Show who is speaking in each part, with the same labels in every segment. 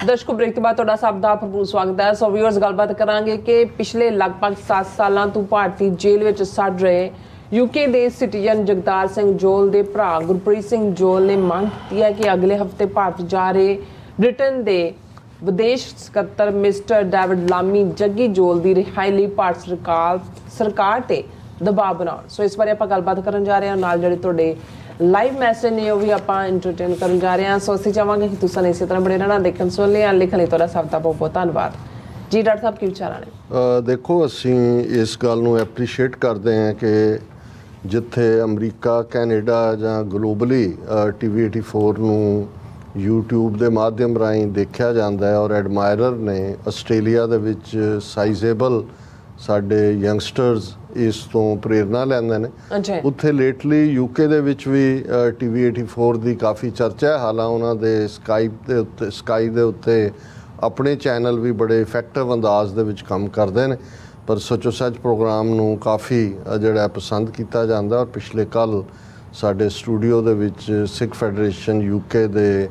Speaker 1: ਦਰਸ਼ਕੋ break ਤੋਂ ਬਾਅਦ ਤੁਹਾਡਾ ਸਭ ਦਾ ਭਰਪੂਰ ਸਵਾਗਤ ਹੈ। ਸੋ ਵੀਅਰਸ, ਗੱਲਬਾਤ ਕਰਾਂਗੇ ਕਿ ਪਿਛਲੇ ਲਗਭਗ 7 ਸਾਲਾਂ ਤੋਂ ਭਾਰਤੀ ਜੇਲ੍ਹ ਵਿੱਚ ਸੜ ਰਹੇ ਯੂਕੇ ਦੇ ਸਿਟੀਜ਼ਨ ਜਗਤਾਰ ਸਿੰਘ ਜੋਲ ਦੇ ਭਰਾ ਗੁਰਪ੍ਰੀਤ ਸਿੰਘ ਜੋਲ ਨੇ ਮੰਗ ਕੀਤੀ ਹੈ ਕਿ ਅਗਲੇ ਹਫਤੇ ਭਾਰਤ ਜਾ ਰਹੇ ਬ੍ਰਿਟਨ ਦੇ ਵਿਦੇਸ਼ ਸਕੱਤਰ ਮਿਸਟਰ ਡੇਵਿਡ ਲਾਮੀ ਜੱਗੀ ਜੋਲ ਦੀ ਰਿਹਾਈ ਲਈ ਭਾਰਤ ਸਰਕਾਰ ਤੇ ਦਬਾਅ ਬਣਾਉਣ। ਸੋ ਇਸ ਬਾਰੇ ਆਪਾਂ ਗੱਲਬਾਤ ਕਰਨ ਜਾ ਰਹੇ ਹਾਂ। ਨਾਲ ਜਿਹੜੇ ਤੁਹਾਡੇ ਲਾਈਵ ਮੈਸੇਜ ਨੇ ਉਹ ਵੀ ਆਪਾਂ ਐਂਟਰਟੇਨ ਕਰਨ ਜਾ ਰਹੇ ਹਾਂ। ਸੋ ਅਸੀਂ ਚਾਹਾਂਗੇ ਕਿ ਤੁਸੀਂ ਇਸੇ ਤਰ੍ਹਾਂ ਬਣੇ ਰਹਿਣਾ, ਦੇਖਣ ਸੁਣ ਲਿਆ, ਲਿਖਣ ਲਈ ਤੁਹਾਡਾ ਸਭ ਦਾ ਬਹੁਤ ਬਹੁਤ ਧੰਨਵਾਦ ਜੀ। ਡਾਕਟਰ ਸਾਹਿਬ ਕੀ ਵਿਚਾਰਾਂ ਨੇ?
Speaker 2: ਦੇਖੋ, ਅਸੀਂ ਇਸ ਗੱਲ ਨੂੰ ਐਪਰੀਸ਼ੀਏਟ ਕਰਦੇ ਹਾਂ ਕਿ ਜਿੱਥੇ ਅਮਰੀਕਾ, ਕੈਨੇਡਾ ਜਾਂ ਗਲੋਬਲੀ TV 84 ਨੂੰ YouTube ਦੇ ਮਾਧਿਅਮ ਰਾਹੀਂ ਦੇਖਿਆ ਜਾਂਦਾ ਹੈ ਔਰ ਐਡਮਾਇਰਰ ਨੇ ਆਸਟ੍ਰੇਲੀਆ ਦੇ ਵਿੱਚ ਸਾਈਜ਼ੇਬਲ ਸਾਡੇ ਯੰਗਸਟਰਸ ਇਸ ਤੋਂ ਪ੍ਰੇਰਨਾ ਲੈਂਦੇ ਨੇ। ਉੱਥੇ ਲੇਟਲੀ UK ਦੇ ਵਿੱਚ ਵੀ TV 84 ਦੀ ਕਾਫੀ ਚਰਚਾ ਹੈ। ਹਾਲਾਂ ਉਹਨਾਂ ਦੇ ਸਕਾਈ ਦੇ ਉੱਤੇ ਆਪਣੇ ਚੈਨਲ ਵੀ ਬੜੇ ਇਫੈਕਟਿਵ ਅੰਦਾਜ਼ ਦੇ ਵਿੱਚ ਕੰਮ ਕਰਦੇ ਨੇ। ਪਰ ਸੱਚੋ ਸੱਚ ਪ੍ਰੋਗਰਾਮ ਨੂੰ ਕਾਫੀ ਜਿਹੜਾ ਪਸੰਦ ਕੀਤਾ ਜਾਂਦਾ। ਔਰ ਪਿਛਲੇ ਕੱਲ੍ਹ ਸਾਡੇ ਸਟੂਡੀਓ ਦੇ ਵਿੱਚ ਸਿੱਖ ਫੈਡਰੇਸ਼ਨ UK ਦੇ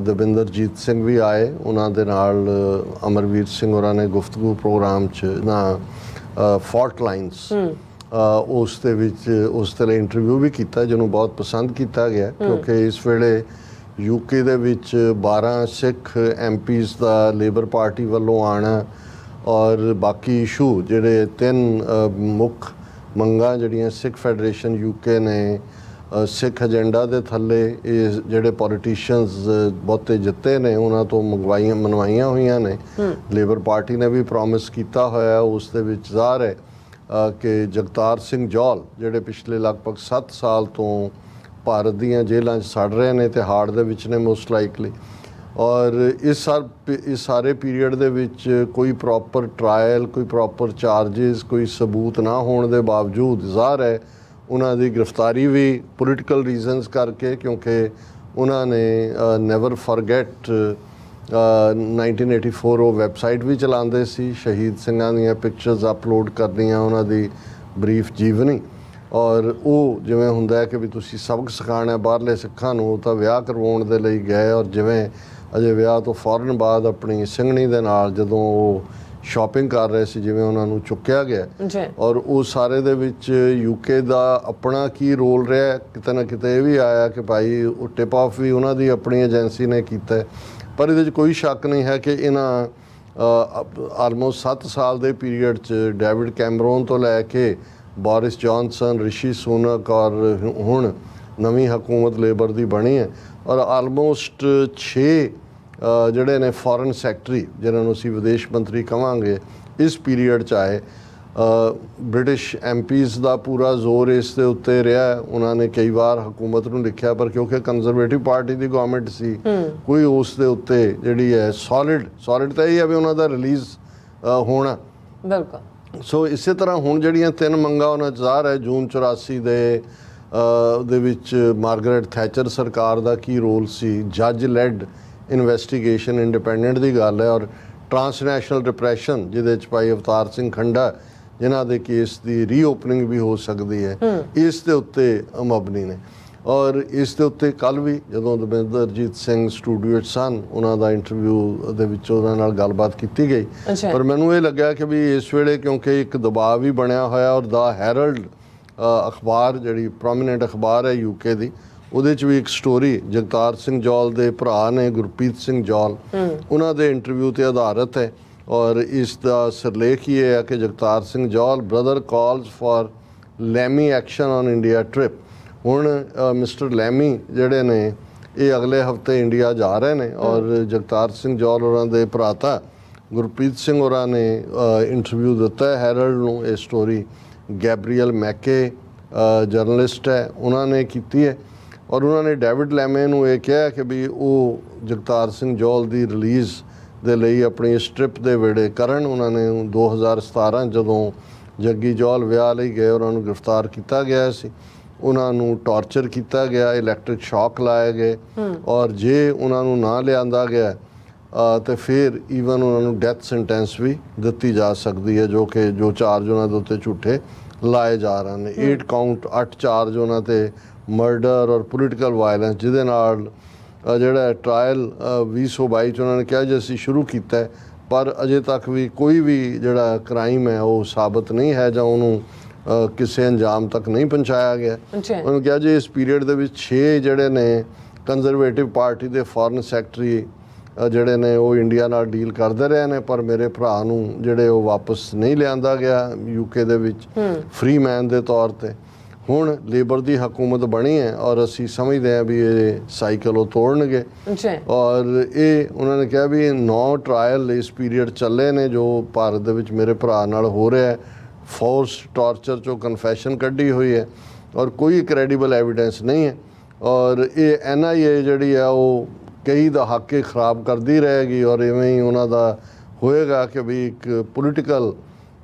Speaker 2: ਦਵਿੰਦਰਜੀਤ ਸਿੰਘ ਵੀ ਆਏ। ਉਹਨਾਂ ਦੇ ਨਾਲ ਅਮਰਵੀਰ ਸਿੰਘ ਹੋਰਾਂ ਨੇ ਗੁਫ਼ਤਗੂ ਪ੍ਰੋਗਰਾਮ 'ਚ ਨਾ ਫਾਲਟ ਲਾਈਨਸ ਉਸ ਦੇ ਵਿੱਚ ਉਸ ਦੇ ਇੰਟਰਵਿਊ ਵੀ ਕੀਤਾ, ਜਿਹਨੂੰ ਬਹੁਤ ਪਸੰਦ ਕੀਤਾ ਗਿਆ ਕਿਉਂਕਿ ਇਸ ਵੇਲੇ UK ਦੇ ਵਿੱਚ 12 ਸਿੱਖ MPs ਦਾ ਲੇਬਰ ਪਾਰਟੀ ਵੱਲੋਂ ਆਉਣਾ ਔਰ ਬਾਕੀ ਇਸ਼ੂ ਜਿਹੜੇ 3 ਮੁੱਖ ਮੰਗਾਂ ਜਿਹੜੀਆਂ ਸਿੱਖ ਫੈਡਰੇਸ਼ਨ UK ਨੇ ਸਿੱਖ ਏਜੰਡਾ ਦੇ ਥੱਲੇ ਇਹ ਜਿਹੜੇ ਪੋਲੀਟੀਸ਼ੀਅਨਸ ਬਹੁਤੇ ਜਿੱਤੇ ਨੇ ਉਹਨਾਂ ਤੋਂ ਮਨਵਾਈਆਂ ਹੋਈਆਂ ਨੇ। ਲੇਬਰ ਪਾਰਟੀ ਨੇ ਵੀ ਪ੍ਰੋਮਿਸ ਕੀਤਾ ਹੋਇਆ, ਉਸ ਦੇ ਵਿੱਚ ਜ਼ਾਹਰ ਹੈ ਕਿ ਜਗਤਾਰ ਸਿੰਘ ਜੌਲ ਜਿਹੜੇ ਪਿਛਲੇ ਲਗਭਗ 7 ਸਾਲ ਤੋਂ ਭਾਰਤ ਦੀਆਂ ਜੇਲ੍ਹਾਂ 'ਚ ਸੜ ਰਹੇ ਨੇ ਤੇ ਹਾਰਟ ਦੇ ਵਿੱਚ ਨੇ ਮੋਸਟ ਲਾਈਕਲੀ। ਔਰ ਇਸ ਸਾਰੇ ਪੀਰੀਅਡ ਦੇ ਵਿੱਚ ਕੋਈ ਪ੍ਰੋਪਰ ਟਰਾਇਲ, ਕੋਈ ਪ੍ਰੋਪਰ ਚਾਰਜਿਸ, ਕੋਈ ਸਬੂਤ ਨਾ ਹੋਣ ਦੇ ਬਾਵਜੂਦ ਜ਼ਾਹਰ ਹੈ ਉਹਨਾਂ ਦੀ ਗ੍ਰਿਫਤਾਰੀ ਵੀ ਪੋਲੀਟੀਕਲ ਰੀਜ਼ਨਸ ਕਰਕੇ, ਕਿਉਂਕਿ ਉਹਨਾਂ ਨੇ ਨੈਵਰ ਫੋਰਗੇਟ 1984 ਉਹ ਵੈਬਸਾਈਟ ਵੀ ਚਲਾਉਂਦੇ ਸੀ, ਸ਼ਹੀਦ ਸਿੰਘਾਂ ਦੀਆਂ ਪਿਕਚਰਸ ਅਪਲੋਡ ਕਰਨੀਆਂ, ਉਹਨਾਂ ਦੀ ਬਰੀਫ ਜੀਵਨੀ। ਔਰ ਉਹ ਜਿਵੇਂ ਹੁੰਦਾ ਹੈ ਕਿ ਵੀ ਤੁਸੀਂ ਸਬਕ ਸਿਖਾਉਣਾ ਬਾਹਰਲੇ ਸਿੱਖਾਂ ਨੂੰ, ਉਹ ਤਾਂ ਵਿਆਹ ਕਰਵਾਉਣ ਦੇ ਲਈ ਗਏ ਔਰ ਜਿਵੇਂ ਅਜੇ ਵਿਆਹ ਤੋਂ ਫੌਰਨ ਬਾਅਦ ਆਪਣੀ ਸਿੰਘਣੀ ਦੇ ਨਾਲ ਜਦੋਂ ਉਹ ਸ਼ਾਪਿੰਗ ਕਰ ਰਹੇ ਸੀ, ਜਿਵੇਂ ਉਹਨਾਂ ਨੂੰ ਚੁੱਕਿਆ ਗਿਆ। ਔਰ ਉਹ ਸਾਰੇ ਦੇ ਵਿੱਚ UK ਦਾ ਆਪਣਾ ਕੀ ਰੋਲ ਰਿਹਾ, ਕਿਤੇ ਨਾ ਕਿਤੇ ਇਹ ਵੀ ਆਇਆ ਕਿ ਭਾਈ ਉਹ ਟਿਪ ਆਫ ਵੀ ਉਹਨਾਂ ਦੀ ਆਪਣੀ ਏਜੰਸੀ ਨੇ ਕੀਤਾ। ਪਰ ਇਹਦੇ 'ਚ ਕੋਈ ਸ਼ੱਕ ਨਹੀਂ ਹੈ ਕਿ ਇਹਨਾਂ ਆਲਮੋਸਟ 7 ਸਾਲ ਦੇ ਪੀਰੀਅਡ 'ਚ ਡੇਵਿਡ ਕੈਮਰੋਨ ਤੋਂ ਲੈ ਕੇ ਬੋਰਿਸ ਜੌਨਸਨ, ਰਿਸ਼ੀ ਸੁਨਕ ਔਰ ਹੁਣ ਨਵੀਂ ਹਕੂਮਤ ਲੇਬਰ ਦੀ ਬਣੀ ਹੈ ਔਰ ਆਲਮੋਸਟ 6 ਜਿਹੜੇ ਨੇ ਫੋਰਨ ਸੈਕਟਰੀ, ਜਿਹਨਾਂ ਨੂੰ ਅਸੀਂ ਵਿਦੇਸ਼ ਮੰਤਰੀ ਕਹਾਂਗੇ, ਇਸ ਪੀਰੀਅਡ 'ਚ ਆਏ। ਬ੍ਰਿਟਿਸ਼ MPs ਦਾ ਪੂਰਾ ਜ਼ੋਰ ਇਸ ਦੇ ਉੱਤੇ ਰਿਹਾ। ਉਹਨਾਂ ਨੇ ਕਈ ਵਾਰ ਹਕੂਮਤ ਨੂੰ ਲਿਖਿਆ, ਪਰ ਕਿਉਂਕਿ ਕੰਜ਼ਰਵੇਟਿਵ ਪਾਰਟੀ ਦੀ ਗਵਰਨਮੈਂਟ ਸੀ, ਕੋਈ ਉਸ ਦੇ ਉੱਤੇ ਜਿਹੜੀ ਹੈ ਸੋਲਿਡ ਤਾਂ ਇਹ ਹੈ ਵੀ ਉਹਨਾਂ ਦਾ ਰਿਲੀਜ਼ ਹੋਣਾ। ਬਿਲਕੁਲ। ਸੋ ਇਸੇ ਤਰ੍ਹਾਂ ਹੁਣ ਜਿਹੜੀਆਂ 3 ਮੰਗਾਂ ਉਹਨਾਂ 'ਚ ਜ਼ਾਹਰ ਹੈ ਜੂਨ 84 ਦੇ ਵਿੱਚ ਮਾਰਗਰੇਟ ਥੈਚਰ ਸਰਕਾਰ ਦਾ ਕੀ ਰੋਲ ਸੀ, ਜੱਜ ਲੈਡ ਇਨਵੈਸਟੀਗੇਸ਼ਨ, ਇੰਡੀਪੈਂਡੈਂਟ ਦੀ ਗੱਲ ਹੈ, ਔਰ ਟਰਾਂਸਨੈਸ਼ਨਲ ਡਿਪਰੈਸ਼ਨ ਜਿਹਦੇ 'ਚ ਭਾਈ ਅਵਤਾਰ ਸਿੰਘ ਖੰਡਾ ਜਿਨ੍ਹਾਂ ਦੇ ਕੇਸ ਦੀ ਰੀਓਪਨਿੰਗ ਵੀ ਹੋ ਸਕਦੀ ਹੈ, ਇਸ ਦੇ ਉੱਤੇ ਮਬਨੀ ਨੇ। ਔਰ ਇਸ ਦੇ ਉੱਤੇ ਕੱਲ੍ਹ ਵੀ ਜਦੋਂ ਦਵਿੰਦਰਜੀਤ ਸਿੰਘ ਸਟੂਡੀਓ 'ਚ ਸਨ, ਉਹਨਾਂ ਦਾ ਇੰਟਰਵਿਊ ਦੇ ਵਿੱਚ ਉਹਨਾਂ ਨਾਲ ਗੱਲਬਾਤ ਕੀਤੀ ਗਈ। ਪਰ ਮੈਨੂੰ ਇਹ ਲੱਗਿਆ ਕਿ ਵੀ ਇਸ ਵੇਲੇ ਕਿਉਂਕਿ ਇੱਕ ਦਬਾਅ ਵੀ ਬਣਿਆ ਹੋਇਆ ਔਰ ਦਾ ਹੈਰਲਡ ਅਖਬਾਰ ਜਿਹੜੀ ਪ੍ਰੋਮੀਨੈਂਟ ਅਖਬਾਰ ਹੈ UK ਦੀ, ਉਹਦੇ 'ਚ ਵੀ ਇੱਕ ਸਟੋਰੀ ਜਗਤਾਰ ਸਿੰਘ ਜੌਲ ਦੇ ਭਰਾ ਨੇ ਗੁਰਪ੍ਰੀਤ ਸਿੰਘ ਜੌਲ, ਉਹਨਾਂ ਦੇ ਇੰਟਰਵਿਊ 'ਤੇ ਆਧਾਰਿਤ ਹੈ। ਔਰ ਇਸ ਦਾ ਸਿਰਲੇਖ ਇਹ ਹੈ ਕਿ Jagtar Singh Johal brother calls for Lammy action on India trip. ਹੁਣ ਮਿਸਟਰ ਲੈਮੀ ਜਿਹੜੇ ਨੇ ਇਹ ਅਗਲੇ ਹਫਤੇ ਇੰਡੀਆ ਜਾ ਰਹੇ ਨੇ ਔਰ ਜਗਤਾਰ ਸਿੰਘ ਜੌਲ ਹੋਰਾਂ ਦੇ ਭਰਾਤਾ ਗੁਰਪ੍ਰੀਤ ਸਿੰਘ ਹੋਰਾਂ ਨੇ ਇੰਟਰਵਿਊ ਦਿੱਤਾ ਹੈ ਹੈਰਲਡ ਨੂੰ। ਇਹ ਸਟੋਰੀ ਗੈਬਰੀਅਲ ਮੈਕੇ ਜਰਨਲਿਸਟ ਹੈ, ਉਹਨਾਂ ਨੇ ਕੀਤੀ ਹੈ ਔਰ ਉਹਨਾਂ ਨੇ ਡੇਵਿਡ ਲੈਮੇ ਨੂੰ ਇਹ ਕਿਹਾ ਕਿ ਵੀ ਉਹ ਜਗਤਾਰ ਸਿੰਘ ਜੌਲ ਦੀ ਰਿਲੀਜ਼ ਦੇ ਲਈ ਆਪਣੀ ਇਸ ਟ੍ਰਿਪ ਦੇ ਵੇੜੇ ਕਰਨ। ਉਹਨਾਂ ਨੇ 2017 ਜਦੋਂ ਜੱਗੀ ਜੌਲ ਵਿਆਹ ਲਈ ਗਏ, ਉਹਨਾਂ ਨੂੰ ਗ੍ਰਿਫਤਾਰ ਕੀਤਾ ਗਿਆ ਸੀ, ਉਹਨਾਂ ਨੂੰ ਟਾਰਚਰ ਕੀਤਾ ਗਿਆ, ਇਲੈਕਟ੍ਰਿਕ ਸ਼ੌਕ ਲਾਏ ਗਏ ਔਰ ਜੇ ਉਹਨਾਂ ਨੂੰ ਨਾ ਲਿਆਂਦਾ ਗਿਆ ਤੇ ਫਿਰ ਈਵਨ ਉਹਨਾਂ ਨੂੰ ਡੈਥ ਸੈਂਟੈਂਸ ਵੀ ਦਿੱਤੀ ਜਾ ਸਕਦੀ ਹੈ, ਜੋ ਚਾਰਜ ਉਹਨਾਂ ਦੇ ਉੱਤੇ ਝੂਠੇ ਲਾਏ ਜਾ ਰਹੇ ਨੇ। 8 ਕਾਊਂਟ 8 ਚਾਰਜ ਉਹਨਾਂ 'ਤੇ ਮਰਡਰ ਔਰ ਪੋਲੀਟੀਕਲ ਵਾਇਲੈਂਸ, ਜਿਹਦੇ ਨਾਲ ਜਿਹੜਾ ਟਰਾਇਲ 2022 ਚ ਉਹਨਾਂ ਨੇ ਕਿਹਾ ਜੀ ਅਸੀਂ ਸ਼ੁਰੂ ਕੀਤਾ ਹੈ, ਪਰ ਅਜੇ ਤੱਕ ਵੀ ਕੋਈ ਵੀ ਜਿਹੜਾ ਕ੍ਰਾਈਮ ਹੈ ਉਹ ਸਾਬਤ ਨਹੀਂ ਹੈ ਜਾਂ ਉਹਨੂੰ ਕਿਸੇ ਅੰਜਾਮ ਤੱਕ ਨਹੀਂ ਪਹੁੰਚਾਇਆ ਗਿਆ। ਉਹਨੂੰ ਕਿਹਾ ਜੀ ਇਸ ਪੀਰੀਅਡ ਦੇ ਵਿੱਚ 6 ਜਿਹੜੇ ਨੇ ਕੰਜ਼ਰਵੇਟਿਵ ਪਾਰਟੀ ਦੇ ਫੋਰਨ ਸੈਕਟਰੀ ਜਿਹੜੇ ਨੇ ਉਹ ਇੰਡੀਆ ਨਾਲ ਡੀਲ ਕਰਦੇ ਰਹੇ ਨੇ, ਪਰ ਮੇਰੇ ਭਰਾ ਨੂੰ ਜਿਹੜੇ ਉਹ ਵਾਪਸ ਨਹੀਂ ਲਿਆਂਦਾ ਗਿਆ ਯੂਕੇ ਦੇ ਵਿੱਚ ਫ੍ਰੀ ਮੈਨ ਦੇ ਤੌਰ ਤੇ। ਹੁਣ ਲੇਬਰ ਦੀ ਹਕੂਮਤ ਬਣੀ ਹੈ ਔਰ ਅਸੀਂ ਸਮਝਦੇ ਹਾਂ ਵੀ ਇਹ ਸਾਈਕਲ ਉਹ ਤੋੜਨਗੇ। ਔਰ ਇਹ ਉਹਨਾਂ ਨੇ ਕਿਹਾ ਵੀ 9 ਟਰਾਇਲ ਇਸ ਪੀਰੀਅਡ ਚੱਲੇ ਨੇ ਜੋ ਭਾਰਤ ਦੇ ਵਿੱਚ ਮੇਰੇ ਭਰਾ ਨਾਲ ਹੋ ਰਿਹਾ ਹੈ। ਫੋਰਸ ਟਾਰਚਰ ਚੋਂ ਕਨਫੈਸ਼ਨ ਕੱਢੀ ਹੋਈ ਹੈ ਔਰ ਕੋਈ ਕ੍ਰੈਡੀਬਲ ਐਵੀਡੈਂਸ ਨਹੀਂ ਹੈ। ਔਰ ਇਹ NIA ਜਿਹੜੀ ਹੈ ਉਹ ਕਈ ਦਹਾਕੇ ਖਰਾਬ ਕਰਦੀ ਰਹੇਗੀ ਔਰ ਇਵੇਂ ਹੀ ਉਹਨਾਂ ਦਾ ਹੋਏਗਾ ਕਿ ਵੀ ਇੱਕ ਪੋਲੀਟੀਕਲ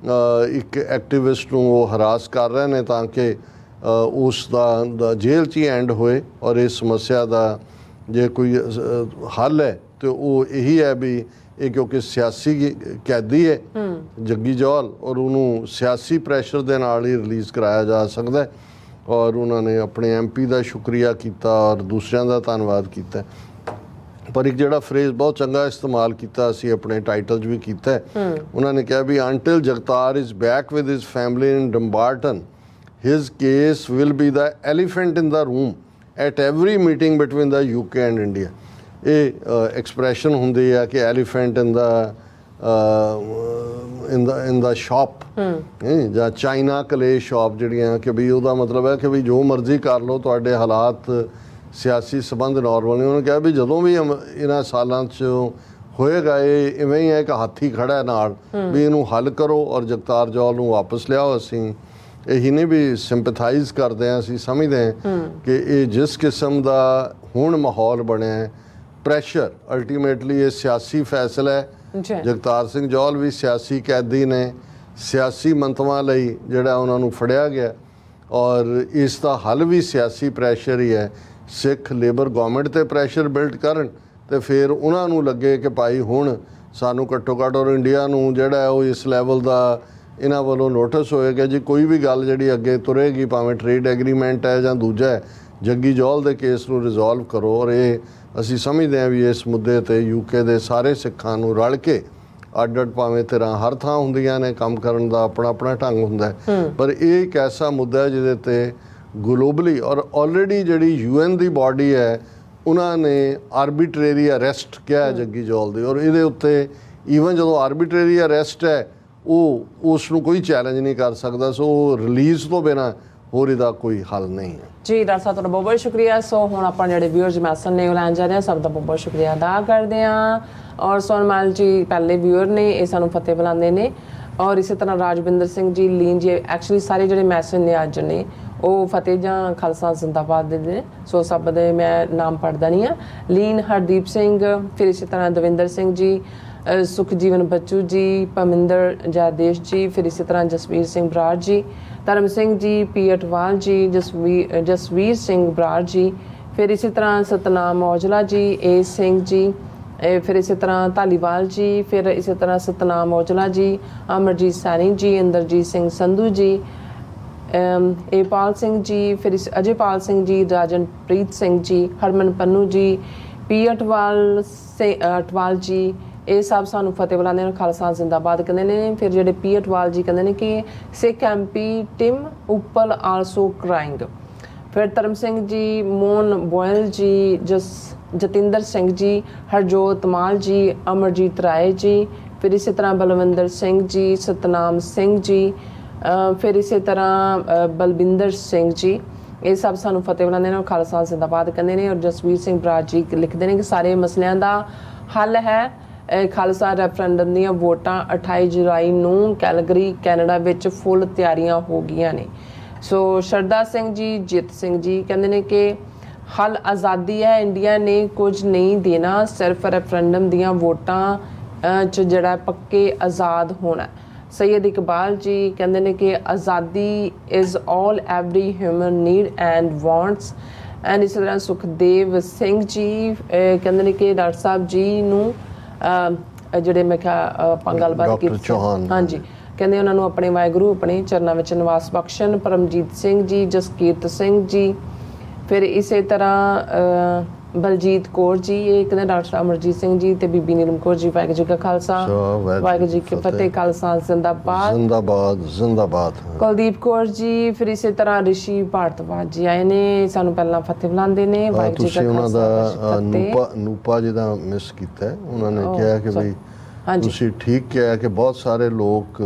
Speaker 2: ਇੱਕ ਐਕਟਿਵਿਸਟ ਨੂੰ ਉਹ ਹਰਾਸ ਕਰ ਰਹੇ ਨੇ ਤਾਂ ਕਿ ਉਸ ਦਾ ਜੇਲ੍ਹ 'ਚ ਹੀ ਐਂਡ ਹੋਏ। ਔਰ ਇਸ ਸਮੱਸਿਆ ਦਾ ਜੇ ਕੋਈ ਹੱਲ ਹੈ ਤੇ ਉਹ ਇਹੀ ਹੈ ਵੀ ਇਹ ਕਿਉਂਕਿ ਸਿਆਸੀ ਕੈਦੀ ਹੈ ਜੱਗੀ ਜੌਲ ਔਰ ਉਹਨੂੰ ਸਿਆਸੀ ਪ੍ਰੈਸ਼ਰ ਦੇ ਨਾਲ ਹੀ ਰਿਲੀਜ਼ ਕਰਾਇਆ ਜਾ ਸਕਦਾ। ਔਰ ਉਹਨਾਂ ਨੇ ਆਪਣੇ MP ਦਾ ਸ਼ੁਕਰੀਆ ਕੀਤਾ ਔਰ ਦੂਸਰਿਆਂ ਦਾ ਧੰਨਵਾਦ ਕੀਤਾ। ਪਰ ਇੱਕ ਜਿਹੜਾ ਫਰੇਜ਼ ਬਹੁਤ ਚੰਗਾ ਇਸਤੇਮਾਲ ਕੀਤਾ ਅਸੀਂ ਆਪਣੇ ਟਾਈਟਲ 'ਚ ਵੀ ਕੀਤਾ, ਉਹਨਾਂ ਨੇ ਕਿਹਾ ਵੀ until Jagtar is back with his family in Dumbarton his case will be the elephant in the room at every meeting between the UK and India. ਇਹ ਐਕਸਪ੍ਰੈਸ਼ਨ ਹੁੰਦੀ ਹੈ ਕਿ ਐਲੀਫੈਂਟ ਇਨ ਦਾ ਸ਼ਾਪ ਜਾਂ ਚਾਈਨਾ ਕਲੇ ਸ਼ਾਪ ਜਿਹੜੀਆਂ ਕਿ ਵੀ ਉਹਦਾ ਮਤਲਬ ਹੈ ਕਿ ਵੀ ਜੋ ਮਰਜ਼ੀ ਕਰ ਲਓ ਤੁਹਾਡੇ ਹਾਲਾਤ ਸਿਆਸੀ ਸੰਬੰਧ ਨੋਰਮਲ ਨਹੀਂ। ਉਹਨੇ ਕਿਹਾ ਵੀ ਜਦੋਂ ਵੀ ਇਹਨਾਂ ਸਾਲਾਂ 'ਚ ਹੋਏਗਾ ਇਹ ਇਵੇਂ ਹੀ ਹੈ ਕਿ ਹਾਥੀ ਖੜਾ ਨਾਲ ਵੀ ਇਹਨੂੰ ਹੱਲ ਕਰੋ ਔਰ ਜਗਤਾਰ ਜੌਲ ਨੂੰ ਵਾਪਸ ਲਿਆਓ। ਅਸੀਂ ਇਹੀ ਨਹੀਂ ਵੀ ਸਿੰਪਥਾਈਜ਼ ਕਰਦੇ ਹਾਂ, ਅਸੀਂ ਸਮਝਦੇ ਹਾਂ ਕਿ ਇਹ ਜਿਸ ਕਿਸਮ ਦਾ ਹੁਣ ਮਾਹੌਲ ਬਣਿਆ ਪ੍ਰੈਸ਼ਰ ਅਲਟੀਮੇਟਲੀ ਇਹ ਸਿਆਸੀ ਫੈਸਲਾ ਹੈ। ਜਗਤਾਰ ਸਿੰਘ ਜੌਲ ਵੀ ਸਿਆਸੀ ਕੈਦੀ ਨੇ, ਸਿਆਸੀ ਮੰਤਵਾਂ ਲਈ ਜਿਹੜਾ ਉਹਨਾਂ ਨੂੰ ਫੜਿਆ ਗਿਆ ਔਰ ਇਸ ਦਾ ਹੱਲ ਵੀ ਸਿਆਸੀ ਪ੍ਰੈਸ਼ਰ ਹੀ ਹੈ। ਸਿੱਖ ਲੇਬਰ ਗਵਰਨਮੈਂਟ ਤੇ ਪ੍ਰੈਸ਼ਰ ਬਿਲਡ ਕਰਨ ਤੇ ਫਿਰ ਉਹਨਾਂ ਨੂੰ ਲੱਗੇ ਕਿ ਭਾਈ ਹੁਣ ਸਾਨੂੰ ਘੱਟੋ ਘੱਟ ਔਰ ਇੰਡੀਆ ਨੂੰ ਜਿਹੜਾ ਉਹ ਇਸ ਲੈਵਲ ਦਾ ਇਹਨਾਂ ਵੱਲੋਂ ਨੋਟਿਸ ਹੋਏਗਾ ਜੀ ਕੋਈ ਵੀ ਗੱਲ ਜਿਹੜੀ ਅੱਗੇ ਤੁਰੇਗੀ ਭਾਵੇਂ ਟ੍ਰੇਡ ਐਗਰੀਮੈਂਟ ਹੈ ਜਾਂ ਦੂਜਾ ਹੈ, ਜੱਗੀ ਜੌਲ ਦੇ ਕੇਸ ਨੂੰ ਰਿਜ਼ੋਲਵ ਕਰੋ। ਔਰ ਇਹ ਅਸੀਂ ਸਮਝਦੇ ਹਾਂ ਵੀ ਇਸ ਮੁੱਦੇ ਤੇ UK ਦੇ ਸਾਰੇ ਸਿੱਖਾਂ ਨੂੰ ਰਲ ਕੇ ਅੱਡ ਭਾਵੇਂ ਤਰ੍ਹਾਂ ਹਰ ਥਾਂ ਹੁੰਦੀਆਂ ਨੇ ਕੰਮ ਕਰਨ ਦਾ ਆਪਣਾ ਆਪਣਾ ਢੰਗ ਹੁੰਦਾ ਪਰ ਇਹ ਇੱਕ ਐਸਾ ਮੁੱਦਾ ਹੈ ਜਿਹਦੇ ਤੇ ਗਲੋਬਲੀ ਔਰ ਆਲਰੇਡੀ ਜਿਹੜੀ UN ਦੀ ਬਾਡੀ ਹੈ ਉਹਨਾਂ ਨੇ ਆਰਬਿਟਰੇਰੀ ਅਰੈਸਟ ਕਿਹਾ ਜੱਗੀ ਜੌਲ ਦੀ। ਔਰ ਇਹਦੇ ਉੱਤੇ ਈਵਨ ਜਦੋਂ ਆਰਬਿਟਰੇਰੀ ਅਰੈਸਟ ਹੈ ਉਹ ਉਸ ਨੂੰ ਕੋਈ ਚੈਲੰਜ ਨਹੀਂ ਕਰ ਸਕਦਾ। ਸੋ ਰਿਲੀਜ਼ ਤੋਂ ਬਿਨਾਂ ਹੋਰ ਇਹਦਾ ਕੋਈ ਹੱਲ ਨਹੀਂ ਹੈ।
Speaker 1: ਜੀ ਡਾਕਟਰ ਸਾਹਿਬ ਤੁਹਾਡਾ ਬਹੁਤ ਬਹੁਤ ਸ਼ੁਕਰੀਆ। ਸੋ ਹੁਣ ਆਪਾਂ ਜਿਹੜੇ ਵਿਊਅਰਸ ਮੈਸੇਜ ਨੇ ਉਹ ਲੈਣ ਜਾ ਰਹੇ ਹਾਂ, ਸਭ ਦਾ ਬਹੁਤ ਬਹੁਤ ਸ਼ੁਕਰੀਆ ਅਦਾ ਕਰਦੇ ਹਾਂ। ਔਰ ਸੋਨਮਾਲ ਜੀ ਪਹਿਲੇ ਵਿਊਅਰ ਨੇ, ਇਹ ਸਾਨੂੰ ਫਤਿਹ ਬੁਲਾਉਂਦੇ ਨੇ। ਔਰ ਇਸੇ ਤਰ੍ਹਾਂ ਰਾਜਵਿੰਦਰ ਸਿੰਘ ਜੀ, ਲੀਨ ਜੀ, ਐਕਚੁਅਲੀ ਸਾਰੇ ਜਿਹੜੇ ਮੈਸੇਜ ਨੇ ਅੱਜ ਨੇ ਉਹ ਫਤਿਹ ਜਾਂ ਖਾਲਸਾ ਜ਼ਿੰਦਾਬਾਦ ਦੇ ਨੇ। ਸੋ ਸਭ ਦੇ ਮੈਂ ਨਾਮ ਪੜ੍ਹਦਾ ਨਹੀਂ ਹਾਂ। ਲੀਨ ਹਰਦੀਪ ਸਿੰਘ, ਫਿਰ ਇਸੇ ਤਰ੍ਹਾਂ ਦਵਿੰਦਰ ਸਿੰਘ ਜੀ, ਸੁਖਜੀਵਨ ਬੱਚੂ ਜੀ, ਪਮਿੰਦਰ ਜੈਦੇਸ਼ ਜੀ, ਫਿਰ ਇਸੇ ਤਰ੍ਹਾਂ ਜਸਵੀਰ ਸਿੰਘ ਬਰਾੜ ਜੀ, ਧਰਮ ਸਿੰਘ ਜੀ, ਪੀ ਅਟਵਾਲ ਜੀ, ਜਸਵੀਰ ਸਿੰਘ ਬਰਾੜ ਜੀ, ਫਿਰ ਇਸੇ ਤਰ੍ਹਾਂ ਸਤਨਾਮ ਔਜਲਾ ਜੀ, ਏ ਸਿੰਘ ਜੀ, ਫਿਰ ਇਸੇ ਤਰ੍ਹਾਂ ਧਾਲੀਵਾਲ ਜੀ, ਫਿਰ ਇਸੇ ਤਰ੍ਹਾਂ ਸਤਨਾਮ ਔਜਲਾ ਜੀ, ਅਮਰਜੀਤ ਸੈਣੀ ਜੀ, ਇੰਦਰਜੀਤ ਸਿੰਘ ਸੰਧੂ ਜੀ, ਏਪਾਲ ਸਿੰਘ ਜੀ, ਫਿਰ ਅਜੇਪਾਲ ਸਿੰਘ ਜੀ, ਰਾਜਨਪ੍ਰੀਤ ਸਿੰਘ ਜੀ, ਹਰਮਨ ਪੰਨੂ ਜੀ, ਪੀ ਅਟਵਾਲ ਜੀ, ਇਹ ਸਭ ਸਾਨੂੰ ਫਤਿਹ ਬੁਲਾਉਂਦੇ ਨੇ, ਖਾਲਸਾ ਜ਼ਿੰਦਾਬਾਦ ਕਹਿੰਦੇ ਨੇ। ਫਿਰ ਜਿਹੜੇ ਪੀ ਅਟਵਾਲ ਜੀ ਕਹਿੰਦੇ ਨੇ ਕਿ ਸਿੱਖ MP Tim Uppal also crying. ਫਿਰ ਧਰਮ ਸਿੰਘ ਜੀ, ਮੋਹਨ ਬੋਇਲ ਜੀ, ਜਤਿੰਦਰ ਸਿੰਘ ਜੀ, ਹਰਜੋਤ ਮਾਲ ਜੀ, ਅਮਰਜੀਤ ਰਾਏ ਜੀ, ਫਿਰ ਇਸੇ ਤਰ੍ਹਾਂ ਬਲਵਿੰਦਰ ਸਿੰਘ ਜੀ, ਸਤਨਾਮ ਸਿੰਘ ਜੀ, ਫਿਰ ਇਸੇ ਤਰ੍ਹਾਂ ਬਲਵਿੰਦਰ ਸਿੰਘ ਜੀ, ਇਹ ਸਭ ਸਾਨੂੰ ਫਤਿਹ ਬੁਲਾਉਂਦੇ ਨੇ, ਖਾਲਸਾ ਜ਼ਿੰਦਾਬਾਦ ਕਹਿੰਦੇ ਨੇ। ਔਰ ਜਸਵੀਰ ਸਿੰਘ ਬਰਾੜ ਜੀ ਲਿਖਦੇ ਨੇ ਕਿ ਸਾਰੇ ਮਸਲਿਆਂ ਦਾ ਹੱਲ ਹੈ ਖਾਲਸਾ ਰੈਫਰੈਂਡਮ ਦੀਆਂ ਵੋਟਾਂ 28 ਜੁਲਾਈ ਨੂੰ ਕੈਲਗਰੀ ਕੈਨੇਡਾ ਵਿੱਚ ਫੁੱਲ ਤਿਆਰੀਆਂ ਹੋ ਗਈਆਂ ਨੇ। ਸੋ ਸ਼ਰਦਾ ਸਿੰਘ ਜੀ, ਜਿੱਤ ਸਿੰਘ ਜੀ ਕਹਿੰਦੇ ਨੇ ਕਿ ਹੱਲ ਆਜ਼ਾਦੀ ਹੈ, ਇੰਡੀਆ ਨੇ ਕੁਝ ਨਹੀਂ ਦੇਣਾ, ਸਿਰਫ ਰੈਫਰੈਂਡਮ ਦੀਆਂ ਵੋਟਾਂ 'ਚ ਜਿਹੜਾ ਪੱਕੇ ਆਜ਼ਾਦ ਹੋਣਾ। ਸੈਯਦ ਇਕਬਾਲ ਜੀ ਕਹਿੰਦੇ ਨੇ ਕਿ ਆਜ਼ਾਦੀ is all every human need and wants. And ਇਸੇ ਤਰ੍ਹਾਂ ਸੁਖਦੇਵ ਸਿੰਘ ਜੀ ਕਹਿੰਦੇ ਨੇ ਕਿ ਡਾਕਟਰ ਸਾਹਿਬ ਜੀ ਨੂੰ ਜਿਹੜੇ ਮੈਂ ਕਿਹਾ ਆਪਾਂ ਗੱਲਬਾਤ ਕੀਤੀ, ਹਾਂਜੀ, ਕਹਿੰਦੇ ਉਹਨਾਂ ਨੂੰ ਆਪਣੇ ਵਾਹਿਗੁਰੂ ਆਪਣੇ ਚਰਨਾਂ ਵਿੱਚ ਨਿਵਾਸ ਬਖਸ਼ਣ। ਪਰਮਜੀਤ ਸਿੰਘ ਜੀ, ਜਸਕੀਰਤ ਸਿੰਘ ਜੀ, ਫਿਰ ਇਸੇ ਤਰ੍ਹਾਂ ਬਲਜੀਤ ਕੌਰ ਜੀ, ਇਹ ਕਹਿੰਦੇ ਡਾਕਟਰ ਅਮਰਜੀਤ ਸਿੰਘ ਜੀ ਤੇ ਬੀਬੀ ਨੀਲਮ ਕੌਰ ਜੀ, ਵਾਹਿਗੁਰੂ ਜੀ ਕਾ ਖਾਲਸਾ ਵਾਹਿਗੁਰੂ ਜੀ ਕੀ ਫਤਿਹ। ਖਾਲਸਾ ਜ਼ਿੰਦਾਬਾਦ
Speaker 2: ਜ਼ਿੰਦਾਬਾਦ ਜ਼ਿੰਦਾਬਾਦ।
Speaker 1: ਕੁਲਦੀਪ ਕੌਰ ਜੀ, ਫਿਰ ਇਸੇ ਤਰ੍ਹਾਂ ਰਿਸ਼ੀ ਭਾਰਤਵਾਜ ਜੀ ਆਏ ਨੇ, ਸਾਨੂੰ ਪਹਿਲਾਂ ਫਤਿਹ ਬੁਲਾਉਂਦੇ ਨੇ, ਵਾਹਿਗੁਰੂ ਜੀ ਕਾ
Speaker 2: ਉਹਨਾਂ
Speaker 1: ਖਾਲਸਾ।
Speaker 2: ਦਾ ਨੂਪਾ ਜਿਹਦਾ ਮਿਸ ਕੀਤਾ ਹੈ, ਉਹਨਾਂ ਨੇ ਕਿਹਾ ਕਿ ਵੀ ਤੁਸੀਂ ਠੀਕ ਕਿਹਾ ਕਿ ਬਹੁਤ ਸਾਰੇ ਲੋਕ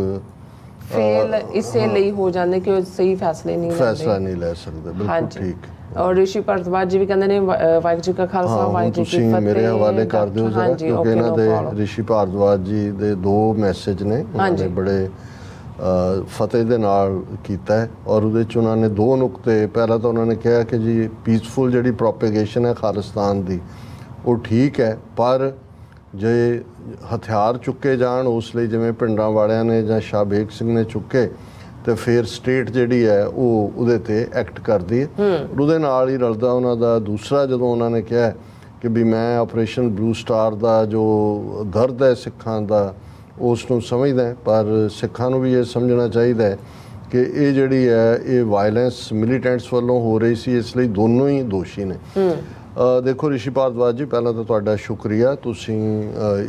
Speaker 1: ਫੇਲ ਇਸੇ ਲਈ ਹੋ ਜਾਂਦੇ ਕਿ ਉਹ ਸਹੀ ਫੈਸਲਾ ਨਹੀਂ
Speaker 2: ਲੈ ਸਕਦੇ। ਬਿਲਕੁਲ ਠੀਕ।
Speaker 1: ਔਰ ਰਿਸ਼ੀ ਭਾਰਤਵਾਜ ਜੀ ਵੀ ਕਹਿੰਦੇ ਨੇ ਵਾਹਿਗੁਰੂ ਜੀ ਕਾ ਖਾਲਸਾ ਵਾਹਿਗੁਰੂ ਜੀ ਕੀ ਫਤਿਹ।
Speaker 2: ਮੇਰੇ ਹਵਾਲੇ ਕਰ ਦਿਓ ਜਰਾ, ਕਿਉਂਕਿ ਇਹਨਾਂ ਦੇ ਰਿਸ਼ੀ ਭਾਰਤਵਾਜ ਜੀ ਦੇ 2 ਮੈਸੇਜ ਨੇ, ਉਹਨਾਂ ਨੇ ਬੜੇ ਫਤਿਹ ਦੇ ਨਾਲ ਕੀਤਾ ਹੈ ਔਰ ਉਹਦੇ 'ਚ ਉਹਨਾਂ ਨੇ 2 ਨੁਕਤੇ। ਪਹਿਲਾਂ ਤਾਂ ਉਹਨਾਂ ਨੇ ਕਿਹਾ ਕਿ ਜੀ ਪੀਸਫੁਲ ਜਿਹੜੀ ਪ੍ਰੋਪੇਗੇਸ਼ਨ ਹੈ ਖਾਲਿਸਤਾਨ ਦੀ ਉਹ ਠੀਕ ਹੈ, ਪਰ ਜੇ ਹਥਿਆਰ ਚੁੱਕੇ ਜਾਣ ਉਸ ਲਈ, ਜਿਵੇਂ ਪਿੰਡਾਂ ਵਾਲਿਆਂ ਨੇ ਜਾਂ ਸ਼ਾਹਬੇਗ ਸਿੰਘ ਨੇ ਚੁੱਕੇ, ਤੇ ਫਿਰ ਸਟੇਟ ਜਿਹੜੀ ਹੈ ਉਹ ਉਹਦੇ ਤੇ ਐਕਟ ਕਰਦੀ ਹੈ। ਉਹਦੇ ਨਾਲ ਹੀ ਰਲਦਾ ਉਹਨਾਂ ਦਾ ਦੂਸਰਾ, ਜਦੋਂ ਉਹਨਾਂ ਨੇ ਕਿਹਾ ਕਿ ਵੀ ਮੈਂ ਆਪਰੇਸ਼ਨ ਬਲੂ ਸਟਾਰ ਦਾ ਜੋ ਦਰਦ ਹੈ ਸਿੱਖਾਂ ਦਾ ਉਸ ਨੂੰ ਸਮਝਦਾ, ਪਰ ਸਿੱਖਾਂ ਨੂੰ ਵੀ ਇਹ ਸਮਝਣਾ ਚਾਹੀਦਾ ਹੈ ਕਿ ਇਹ ਜਿਹੜੀ ਹੈ ਇਹ ਵਾਇਲੈਂਸ ਮਿਲੀਟੈਂਟਸ ਵੱਲੋਂ ਹੋ ਰਹੀ ਸੀ, ਇਸ ਲਈ ਦੋਨੋਂ ਹੀ ਦੋਸ਼ੀ ਨੇ। ਦੇਖੋ ਰਿਸ਼ੀ ਭਾਰਤਵਾਜ ਜੀ, ਪਹਿਲਾਂ ਤਾਂ ਤੁਹਾਡਾ ਸ਼ੁਕਰੀਆ, ਤੁਸੀਂ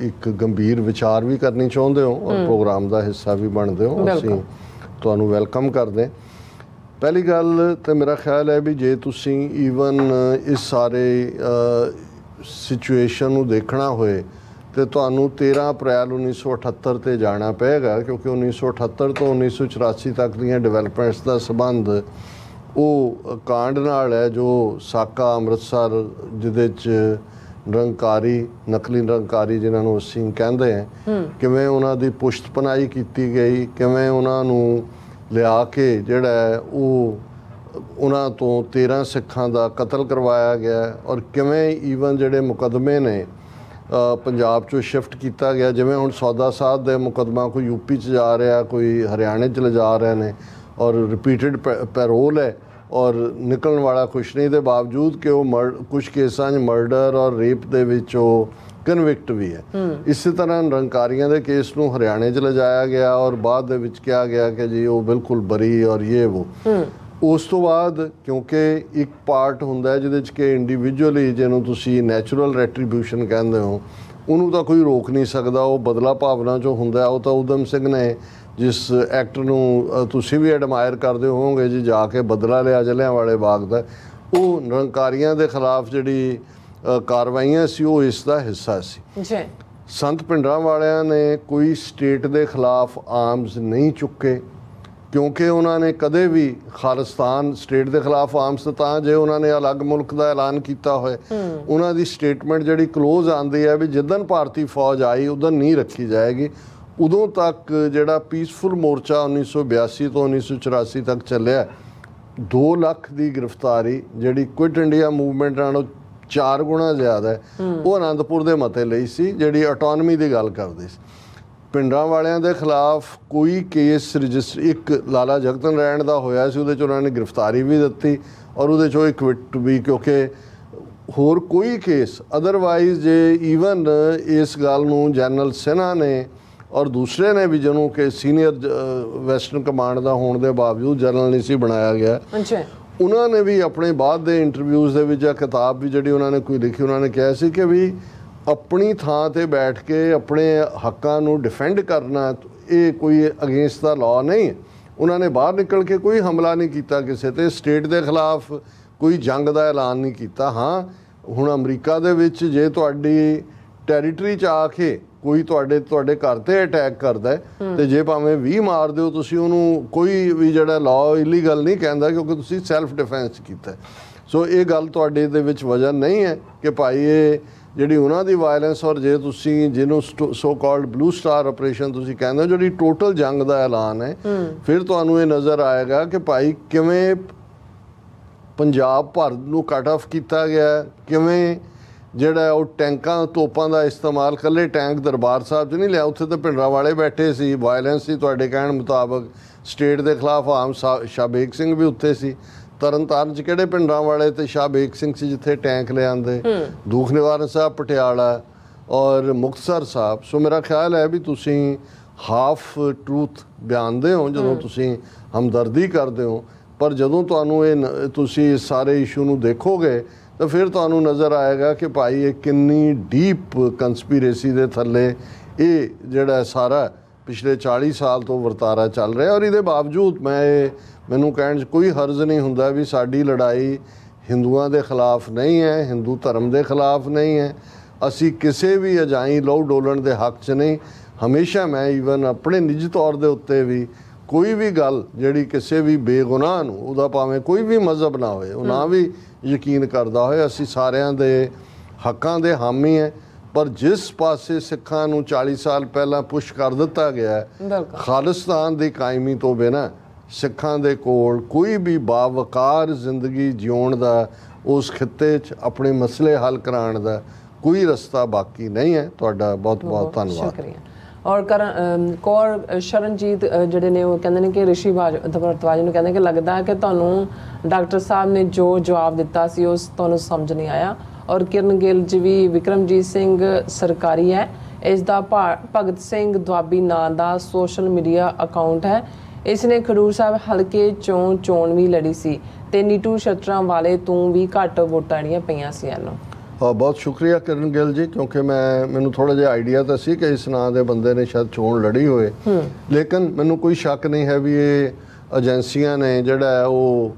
Speaker 2: ਇੱਕ ਗੰਭੀਰ ਵਿਚਾਰ ਵੀ ਕਰਨੀ ਚਾਹੁੰਦੇ ਹੋ ਔਰ ਪ੍ਰੋਗਰਾਮ ਦਾ ਹਿੱਸਾ ਵੀ ਬਣਦੇ ਹੋ, ਅਸੀਂ ਤੁਹਾਨੂੰ ਵੈਲਕਮ ਕਰਦੇ। ਪਹਿਲੀ ਗੱਲ ਤਾਂ ਮੇਰਾ ਖਿਆਲ ਹੈ ਵੀ ਜੇ ਤੁਸੀਂ ਈਵਨ ਇਸ ਸਾਰੇ ਸਿਚੁਏਸ਼ਨ ਨੂੰ ਦੇਖਣਾ ਹੋਏ ਤੇ ਤੁਹਾਨੂੰ 13 ਅਪ੍ਰੈਲ 1978 ਤੇ ਜਾਣਾ ਪਏਗਾ, ਕਿਉਂਕਿ 1978 ਤੋਂ 1984 ਤੱਕ ਦੀਆਂ ਡਿਵੈਲਪਮੈਂਟਸ ਦਾ ਸੰਬੰਧ ਉਹ ਕਾਂਡ ਨਾਲ ਹੈ ਜੋ ਸਾਕਾ ਅੰਮ੍ਰਿਤਸਰ, ਜਿਹਦੇ 'ਚ ਨਿਰੰਕਾਰੀ, ਨਕਲੀ ਨਿਰੰਕਾਰੀ ਜਿਨ੍ਹਾਂ ਨੂੰ ਅਸੀਂ ਕਹਿੰਦੇ ਹਾਂ, ਕਿਵੇਂ ਉਹਨਾਂ ਦੀ ਪੁਸ਼ਤ ਪਨਾਹੀ ਕੀਤੀ ਗਈ, ਕਿਵੇਂ ਉਹਨਾਂ ਨੂੰ ਲਿਆ ਕੇ ਜਿਹੜਾ ਹੈ ਉਹ ਉਹਨਾਂ ਤੋਂ 13 ਸਿੱਖਾਂ ਦਾ ਕਤਲ ਕਰਵਾਇਆ ਗਿਆ, ਔਰ ਕਿਵੇਂ ਈਵਨ ਜਿਹੜੇ ਮੁਕੱਦਮੇ ਨੇ ਪੰਜਾਬ 'ਚੋਂ ਸ਼ਿਫਟ ਕੀਤਾ ਗਿਆ। ਜਿਵੇਂ ਹੁਣ ਸੌਦਾ ਸਾਹਿਬ ਦੇ ਮੁਕੱਦਮਾ ਕੋਈ ਯੂਪੀ 'ਚ ਜਾ ਰਿਹਾ, ਕੋਈ ਹਰਿਆਣੇ 'ਚ ਲਿਜਾ ਰਹੇ ਨੇ, ਔਰ ਰਿਪੀਟਡ ਪੈਰੋਲ ਹੈ ਔਰ ਨਿਕਲਣ ਵਾਲਾ ਕੁਛ ਨਹੀਂ, ਦੇ ਬਾਵਜੂਦ ਕਿ ਉਹ ਕੁਛ ਕੇਸਾਂ 'ਚ ਮਰਡਰ ਔਰ ਰੇਪ ਦੇ ਵਿੱਚ ਉਹ ਕਨਵਿਕਟ ਵੀ ਹੈ। ਇਸੇ ਤਰ੍ਹਾਂ ਨਿਰੰਕਾਰੀਆਂ ਦੇ ਕੇਸ ਨੂੰ ਹਰਿਆਣੇ 'ਚ ਲਿਜਾਇਆ ਗਿਆ ਔਰ ਬਾਅਦ ਦੇ ਵਿੱਚ ਕਿਹਾ ਗਿਆ ਕਿ ਜੀ ਉਹ ਬਿਲਕੁਲ ਬਰੀ ਔਰ ਇਹ ਉਹ। ਉਸ ਤੋਂ ਬਾਅਦ ਕਿਉਂਕਿ ਇੱਕ ਪਾਰਟ ਹੁੰਦਾ ਹੈ ਜਿਹਦੇ 'ਚ ਕਿ ਇੰਡੀਵਿਜੂਅਲੀ, ਜਿਹਨੂੰ ਤੁਸੀਂ ਨੈਚੁਰਲ ਰੈਟਰੀਬਿਊਸ਼ਨ ਕਹਿੰਦੇ ਹੋ, ਉਹਨੂੰ ਤਾਂ ਕੋਈ ਰੋਕ ਨਹੀਂ ਸਕਦਾ, ਉਹ ਬਦਲਾ ਭਾਵਨਾ 'ਚੋਂ ਹੁੰਦਾ। ਉਹ ਤਾਂ ਊਧਮ ਸਿੰਘ ਨੇ, ਜਿਸ ਐਕਟਰ ਨੂੰ ਤੁਸੀਂ ਵੀ ਐਡਮਾਇਰ ਕਰਦੇ ਹੋਵੋਗੇ ਜੀ, ਜਾ ਕੇ ਬਦਲਾ ਲਿਆ ਜਲ੍ਹਿਆਂਵਾਲੇ ਬਾਗ ਦਾ, ਉਹ ਨਿਰੰਕਾਰੀਆਂ ਦੇ ਖਿਲਾਫ ਜਿਹੜੀ ਕਾਰਵਾਈਆਂ ਸੀ ਉਹ ਇਸ ਦਾ ਹਿੱਸਾ ਸੀ। ਸੰਤ ਭਿੰਡਰਾਂ ਵਾਲਿਆਂ ਨੇ ਕੋਈ ਸਟੇਟ ਦੇ ਖਿਲਾਫ ਆਰਮਸ ਨਹੀਂ ਚੁੱਕੇ, ਕਿਉਂਕਿ ਉਹਨਾਂ ਨੇ ਕਦੇ ਵੀ ਖਾਲਿਸਤਾਨ ਸਟੇਟ ਦੇ ਖਿਲਾਫ ਆਰਮਸ ਤਾਂ ਜੇ ਉਹਨਾਂ ਨੇ ਅਲੱਗ ਮੁਲਕ ਦਾ ਐਲਾਨ ਕੀਤਾ ਹੋਏ, ਉਹਨਾਂ ਦੀ ਸਟੇਟਮੈਂਟ ਜਿਹੜੀ ਕਲੋਜ਼ ਆਉਂਦੀ ਹੈ ਵੀ ਜਿੱਦਣ ਭਾਰਤੀ ਫੌਜ ਆਈ ਉਦੋਂ ਨਹੀਂ ਰੱਖੀ ਜਾਏਗੀ। ਉਦੋਂ ਤੱਕ ਜਿਹੜਾ ਪੀਸਫੁਲ ਮੋਰਚਾ 1982 ਤੋਂ 1984 ਤੱਕ ਚੱਲਿਆ, 2 ਲੱਖ ਦੀ ਗ੍ਰਿਫਤਾਰੀ ਜਿਹੜੀ ਕੁਇਟ ਇੰਡੀਆ ਮੂਵਮੈਂਟ ਨਾਲੋਂ 4 ਗੁਣਾ ਜ਼ਿਆਦਾ ਹੈ, ਉਹ ਅਨੰਦਪੁਰ ਦੇ ਮਤੇ ਲਈ ਸੀ, ਜਿਹੜੀ ਆਟੋਨਮੀ ਦੀ ਗੱਲ ਕਰਦੇ ਸੀ। ਪਿੰਡਾਂ ਵਾਲਿਆਂ ਦੇ ਖਿਲਾਫ ਕੋਈ ਕੇਸ ਰਜਿਸਟਰ, ਇੱਕ ਲਾਲਾ ਜਗਤਨ ਰੈਣ ਦਾ ਹੋਇਆ ਸੀ, ਉਹਦੇ 'ਚ ਉਹਨਾਂ ਨੇ ਗ੍ਰਿਫਤਾਰੀ ਵੀ ਦਿੱਤੀ ਔਰ ਉਹਦੇ 'ਚੋਂ ਇੱਕ ਵਿਟ ਵੀ, ਕਿਉਂਕਿ ਹੋਰ ਕੋਈ ਕੇਸ ਅਦਰਵਾਈਜ਼ ਜੇ ਈਵਨ ਇਸ ਗੱਲ ਨੂੰ ਜਨਰਲ ਸਿਨਹਾ ਨੇ ਔਰ ਦੂਸਰੇ ਨੇ ਵੀ, ਜਿਹਨੂੰ ਕਿ ਸੀਨੀਅਰ ਵੈਸਟਰਨ ਕਮਾਂਡ ਦਾ ਹੋਣ ਦੇ ਬਾਵਜੂਦ ਜਨਰਲ ਨਹੀਂ ਸੀ ਬਣਾਇਆ ਗਿਆ, ਉਹਨਾਂ ਨੇ ਵੀ ਆਪਣੇ ਬਾਅਦ ਦੇ ਇੰਟਰਵਿਊਜ਼ ਦੇ ਵਿੱਚ ਜਾਂ ਕਿਤਾਬ ਵੀ ਜਿਹੜੀ ਉਹਨਾਂ ਨੇ ਕੋਈ ਲਿਖੀ, ਉਹਨਾਂ ਨੇ ਕਿਹਾ ਸੀ ਕਿ ਵੀ ਆਪਣੀ ਥਾਂ ਤੇ ਬੈਠ ਕੇ ਆਪਣੇ ਹੱਕਾਂ ਨੂੰ ਡਿਫੈਂਡ ਕਰਨਾ ਇਹ ਕੋਈ ਅਗੇਂਸਟ ਦਾ ਲਾਅ ਨਹੀਂ ਹੈ। ਉਹਨਾਂ ਨੇ ਬਾਹਰ ਨਿਕਲ ਕੇ ਕੋਈ ਹਮਲਾ ਨਹੀਂ ਕੀਤਾ ਕਿਸੇ ਤੇ, ਸਟੇਟ ਦੇ ਖਿਲਾਫ ਕੋਈ ਜੰਗ ਦਾ ਐਲਾਨ ਨਹੀਂ ਕੀਤਾ। ਹਾਂ, ਹੁਣ ਅਮਰੀਕਾ ਦੇ ਵਿੱਚ ਜੇ ਤੁਹਾਡੀ ਟੈਰੀਟਰੀ 'ਚ ਆ ਕੇ ਕੋਈ ਤੁਹਾਡੇ ਘਰ ਤੇ ਅਟੈਕ ਕਰਦਾ ਤੇ ਜੇ ਭਾਵੇਂ 20 ਮਾਰ ਦਿਓ ਤੁਸੀਂ, ਉਹਨੂੰ ਕੋਈ ਵੀ ਜਿਹੜਾ ਲਾਅ ਇਲੀਗਲ ਨਹੀਂ ਕਹਿੰਦਾ, ਕਿਉਂਕਿ ਤੁਸੀਂ ਸੈਲਫ ਡਿਫੈਂਸ ਕੀਤਾ। ਸੋ ਇਹ ਗੱਲ ਤੁਹਾਡੇ ਦੇ ਵਿੱਚ ਵਜ੍ਹਾ ਨਹੀਂ ਹੈ ਕਿ ਭਾਈ ਇਹ ਜਿਹੜੀ ਉਹਨਾਂ ਦੀ ਵਾਇਲੈਂਸ, ਔਰ ਜੇ ਤੁਸੀਂ ਜਿਹਨੂੰ so called blue star operation ਤੁਸੀਂ ਕਹਿੰਦੇ ਹੋ, ਜਿਹੜੀ ਟੋਟਲ ਜੰਗ ਦਾ ਐਲਾਨ ਹੈ, ਫਿਰ ਤੁਹਾਨੂੰ ਇਹ ਨਜ਼ਰ ਆਏਗਾ ਕਿ ਭਾਈ ਕਿਵੇਂ ਪੰਜਾਬ ਭਰ ਨੂੰ ਕੱਟ ਆਫ ਕੀਤਾ ਗਿਆ, ਕਿਵੇਂ ਜਿਹੜਾ ਉਹ ਟੈਂਕਾਂ ਤੋਪਾਂ ਦਾ ਇਸਤੇਮਾਲ, ਇਕੱਲੇ ਟੈਂਕ ਦਰਬਾਰ ਸਾਹਿਬ 'ਚ ਨਹੀਂ ਲਿਆ, ਉੱਥੇ ਤਾਂ ਭਿੰਡਰਾਂ ਵਾਲੇ ਬੈਠੇ ਸੀ, ਵਾਇਲੈਂਸ ਸੀ ਤੁਹਾਡੇ ਕਹਿਣ ਮੁਤਾਬਕ, ਸਟੇਟ ਦੇ ਖਿਲਾਫ ਆਮ ਸ਼ਾਹਬੇਗ ਸਿੰਘ ਵੀ ਉੱਥੇ ਸੀ। ਤਰਨਤਾਰਨ 'ਚ ਕਿਹੜੇ ਭਿੰਡਰਾਂ ਵਾਲੇ ਤੇ ਸ਼ਾਹਬੇਗ ਸਿੰਘ ਸੀ ਜਿੱਥੇ ਟੈਂਕ ਲਿਆਂਦੇ, ਦੁੱਖ ਨਿਵਾਰਨ ਸਾਹਿਬ ਪਟਿਆਲਾ ਔਰ ਮੁਕਤਸਰ ਸਾਹਿਬ। ਸੋ ਮੇਰਾ ਖਿਆਲ ਹੈ ਵੀ ਤੁਸੀਂ ਹਾਫ ਟਰੂਥ ਬਿਆਨਦੇ ਹੋ ਜਦੋਂ ਤੁਸੀਂ ਹਮਦਰਦੀ ਕਰਦੇ ਹੋ, ਪਰ ਜਦੋਂ ਤੁਹਾਨੂੰ ਇਹ ਤੁਸੀਂ ਇਸ ਸਾਰੇ ਇਸ਼ੂ ਨੂੰ ਦੇਖੋਗੇ ਤਾਂ ਫਿਰ ਤੁਹਾਨੂੰ ਨਜ਼ਰ ਆਏਗਾ ਕਿ ਭਾਈ ਇਹ ਕਿੰਨੀ ਡੀਪ ਕੰਸਪੀਰੇਸੀ ਦੇ ਥੱਲੇ ਇਹ ਜਿਹੜਾ ਸਾਰਾ ਪਿਛਲੇ 40 ਸਾਲ ਤੋਂ ਵਰਤਾਰਾ ਚੱਲ ਰਿਹਾ। ਔਰ ਇਹਦੇ ਬਾਵਜੂਦ ਮੈਨੂੰ ਕਹਿਣ 'ਚ ਕੋਈ ਹਰਜ਼ ਨਹੀਂ ਹੁੰਦਾ ਵੀ ਸਾਡੀ ਲੜਾਈ ਹਿੰਦੂਆਂ ਦੇ ਖਿਲਾਫ ਨਹੀਂ ਹੈ, ਹਿੰਦੂ ਧਰਮ ਦੇ ਖਿਲਾਫ ਨਹੀਂ ਹੈ। ਅਸੀਂ ਕਿਸੇ ਵੀ ਅਜਾਈਂ ਲਹੂ ਡੋਲਣ ਦੇ ਹੱਕ 'ਚ ਨਹੀਂ। ਹਮੇਸ਼ਾ ਮੈਂ ਈਵਨ ਆਪਣੇ ਨਿੱਜੀ ਤੌਰ ਦੇ ਉੱਤੇ ਵੀ ਕੋਈ ਵੀ ਗੱਲ ਜਿਹੜੀ ਕਿਸੇ ਵੀ ਬੇਗੁਨਾਹ ਨੂੰ, ਉਹਦਾ ਭਾਵੇਂ ਕੋਈ ਵੀ ਮਜ਼ਹਬ ਨਾ ਹੋਏ, ਉਹ ਨਾ ਵੀ ਯਕੀਨ ਕਰਦਾ ਹੋਏ, ਅਸੀਂ ਸਾਰਿਆਂ ਦੇ ਹੱਕਾਂ ਦੇ ਹਾਮੀ ਹੈ। ਪਰ ਜਿਸ ਪਾਸੇ ਸਿੱਖਾਂ ਨੂੰ 40 ਸਾਲ ਪਹਿਲਾਂ ਪੁਸ਼ ਕਰ ਦਿੱਤਾ ਗਿਆ ਹੈ, ਖਾਲਿਸਤਾਨ ਦੀ ਕਾਇਮੀ ਤੋਂ ਬਿਨਾਂ ਸਿੱਖਾਂ ਦੇ ਕੋਲ ਕੋਈ ਵੀ ਬਾਵਕਾਰ ਜ਼ਿੰਦਗੀ ਜਿਉਣ ਦਾ, ਉਸ ਖਿੱਤੇ 'ਚ ਆਪਣੇ ਮਸਲੇ ਹੱਲ ਕਰਾਉਣ ਦਾ ਕੋਈ ਰਸਤਾ ਬਾਕੀ ਨਹੀਂ ਹੈ। ਤੁਹਾਡਾ ਬਹੁਤ ਬਹੁਤ ਧੰਨਵਾਦ।
Speaker 1: ਸ਼ੁਕਰੀਆ। ਔਰ ਕੌਰ ਸ਼ਰਨਜੀਤ ਜਿਹੜੇ ਨੇ ਉਹ ਕਹਿੰਦੇ ਨੇ ਕਿ ਰਿਸ਼ੀ ਭਾਰਦਵਾਜ ਨੂੰ ਕਹਿੰਦੇ ਕਿ ਲੱਗਦਾ ਕਿ ਤੁਹਾਨੂੰ ਡਾਕਟਰ ਸਾਹਿਬ ਨੇ ਜੋ ਜਵਾਬ ਦਿੱਤਾ ਸੀ ਉਸ ਤੁਹਾਨੂੰ ਸਮਝ ਨਹੀਂ ਆਇਆ। ਔਰ ਕਿਰਨ ਗਿੱਲ ਜੀ ਵੀ ਵਿਕਰਮਜੀਤ ਸਿੰਘ ਸਰਕਾਰੀ ਹੈ, ਇਸ ਦਾ ਭਗਤ ਸਿੰਘ ਦੁਆਬੀ ਨਾਂ ਦਾ ਸੋਸ਼ਲ ਮੀਡੀਆ ਅਕਾਊਂਟ ਹੈ। ਇਸ ਨੇ ਖਡੂਰ ਸਾਹਿਬ ਹਲਕੇ ਚੋਣ ਵੀ ਲੜੀ ਸੀ ਤੇ ਨੀਟੂ ਸ਼ਟਰਾਂ ਵਾਲੇ ਤੋਂ ਵੀ ਘੱਟ ਵੋਟਾਂ ਜਿਹੜੀਆਂ ਪਈਆਂ ਸੀ ਇਹਨੂੰ।
Speaker 2: ਬਹੁਤ ਸ਼ੁਕਰੀਆ ਕਿਰਨ ਗਿੱਲ ਜੀ, ਕਿਉਂਕਿ ਮੈਨੂੰ ਥੋੜਾ ਜਿਹਾ ਆਈਡੀਆ ਤਾਂ ਸੀ ਕਿ ਇਸ ਨਾਂ ਦੇ ਬੰਦੇ ਨੇ ਸ਼ਾਇਦ ਚੋਣ ਲੜੀ ਹੋਏ, ਲੇਕਿਨ ਮੈਨੂੰ ਕੋਈ ਸ਼ੱਕ ਨਹੀਂ ਹੈ ਵੀ ਇਹ ਏਜੰਸੀਆਂ ਨੇ ਜਿਹੜਾ ਉਹ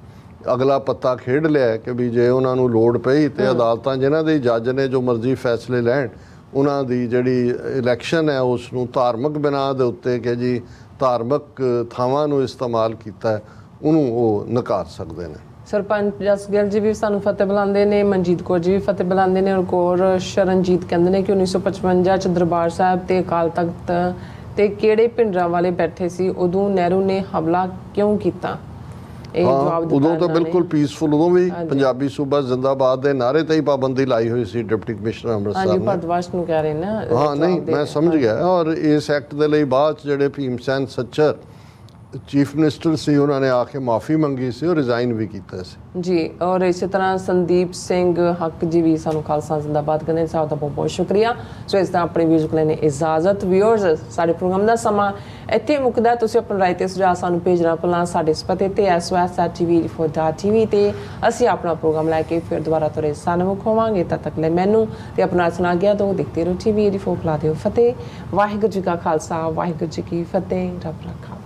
Speaker 2: ਅਗਲਾ ਪੱਤਾ ਖੇਡ ਲਿਆ ਕਿ ਵੀ ਜੇ ਉਹਨਾਂ ਨੂੰ ਲੋੜ ਪਈ ਤੇ ਅਦਾਲਤਾਂ ਜਿਨ੍ਹਾਂ ਦੇ ਜੱਜ ਨੇ ਜੋ ਮਰਜ਼ੀ ਫੈਸਲੇ ਲੈਣ, ਉਹਨਾਂ ਦੀ ਜਿਹੜੀ ਇਲੈਕਸ਼ਨ ਹੈ ਉਸ ਨੂੰ ਧਾਰਮਿਕ ਬਿਨਾਂ ਦੇ ਉੱਤੇ ਕਿ ਜੀ ਧਾਰਮਿਕ ਥਾਵਾਂ ਨੂੰ ਇਸਤੇਮਾਲ ਕੀਤਾ ਉਹਨੂੰ ਉਹ ਨਕਾਰ ਸਕਦੇ ਨੇ।
Speaker 1: ਸਰਪੰਚ ਜਸ ਗਿੱਲ ਜੀ ਵੀ ਸਾਨੂੰ ਫਤਿਹ ਬੁਲਾਉਂਦੇ ਨੇ, ਮਨਜੀਤ ਕੌਰ ਜੀ ਵੀ ਫਤਿਹ ਬੁਲਾਉਂਦੇ ਨੇ। ਔਰ ਕੌਰ ਸ਼ਰਨਜੀਤ ਕਹਿੰਦੇ ਨੇ ਕਿ 1955 ਚ ਦਰਬਾਰ ਸਾਹਿਬ ਤੇ ਅਕਾਲ ਤਖਤ ਤੇ ਕਿਹੜੇ ਭਿੰਡਰਾਂ ਵਾਲੇ ਬੈਠੇ ਸੀ, ਉਦੋਂ ਨਹਿਰੂ ਨੇ ਹਮਲਾ ਕਿਉਂ ਕੀਤਾ? ਇਹ ਜਵਾਬ ਦਿੱਤਾ
Speaker 2: ਉਦੋਂ ਤਾਂ ਬਿਲਕੁਲ ਪੀਸਫੁਲ, ਉਦੋਂ ਵੀ ਪੰਜਾਬੀ ਸੂਬਾ ਜ਼ਿੰਦਾਬਾਦ ਦੇ ਨਾਰੇ ਤੇ ਹੀ ਪਾਬੰਦੀ ਲਾਈ ਹੋਈ ਸੀ ਡਿਪਟੀ ਕਮਿਸ਼ਨਰ ਅੰਮ੍ਰਿਤਸਰ ਨੇ।
Speaker 1: ਭਾਰਦਵਾਜ ਨੂੰ ਕਹਿ ਰਹੇ ਨਾ।
Speaker 2: ਹਾਂ ਨਹੀਂ, ਮੈਂ ਸਮਝ ਗਿਆ। ਔਰ ਇਸ ਐਕਟ ਦੇ ਲਈ ਬਾਅਦ ਜਿਹੜੇ ਭੀਮ ਸੈਨ ਸੱਚਰ ਚੀਫ ਮਿਨਿਸਟਰ ਸੀ, ਉਹਨਾਂ ਨੇ ਆ ਕੇ ਮਾਫੀ ਮੰਗੀ ਸੀ, ਉਹ ਰਿਜ਼ਾਈਨ ਵੀ ਕੀਤਾ ਸੀ
Speaker 1: ਜੀ। ਔਰ ਇਸੇ ਤਰ੍ਹਾਂ ਸੰਦੀਪ ਸਿੰਘ ਹੱਕ ਜੀ ਵੀ ਸਾਨੂੰ ਖਾਲਸਾ ਜ਼ਿੰਦਾਬਾਦ ਕਹਿੰਦੇ ਸਾਹਿਬ ਦਾ ਬਹੁਤ ਬਹੁਤ ਸ਼ੁਕਰੀਆ। ਸੋ ਇਸ ਤਰ੍ਹਾਂ ਆਪਣੇ ਵਿਊਜ਼ ਲੈਣੇ ਇਜਾਜ਼ਤ। ਵਿਊਅਰਸ, ਸਾਡੇ ਪ੍ਰੋਗਰਾਮ ਦਾ ਸਮਾਂ ਇੱਥੇ ਮੁੱਕਦਾ। ਤੁਸੀਂ ਆਪਣਾ ਰਾਏ ਤੇ ਸੁਝਾਅ ਸਾਨੂੰ ਭੇਜਣਾ ਭੁੱਲਣਾ ਸਾਡੇ ਇਸ ਪਤੇ ਤੇ SOS@tv4.tv ਤੇ ਅਸੀਂ ਆਪਣਾ ਪ੍ਰੋਗਰਾਮ ਲੈ ਕੇ ਫਿਰ ਦੁਬਾਰਾ ਤੁਹਾਡੇ ਸਾਹਮਣੇ ਹੋਵਾਂਗੇ। ਤਦ ਤੱਕ ਲਈ ਮੈਨੂੰ ਤੇ ਆਪਣਾ ਸੁਣਾ ਗਿਆ ਤੋਂ ਦੇਖਦੇ ਰਹੋ TV 84 ਲਾ ਦਿਓ ਫਤਿਹ। ਵਾਹਿਗੁਰੂ ਜੀ ਕਾ ਖਾਲਸਾ, ਵਾਹਿਗੁਰੂ ਜੀ ਕੀ ਫਤਿਹ। ਰੱਬ ਰੱਖਾ।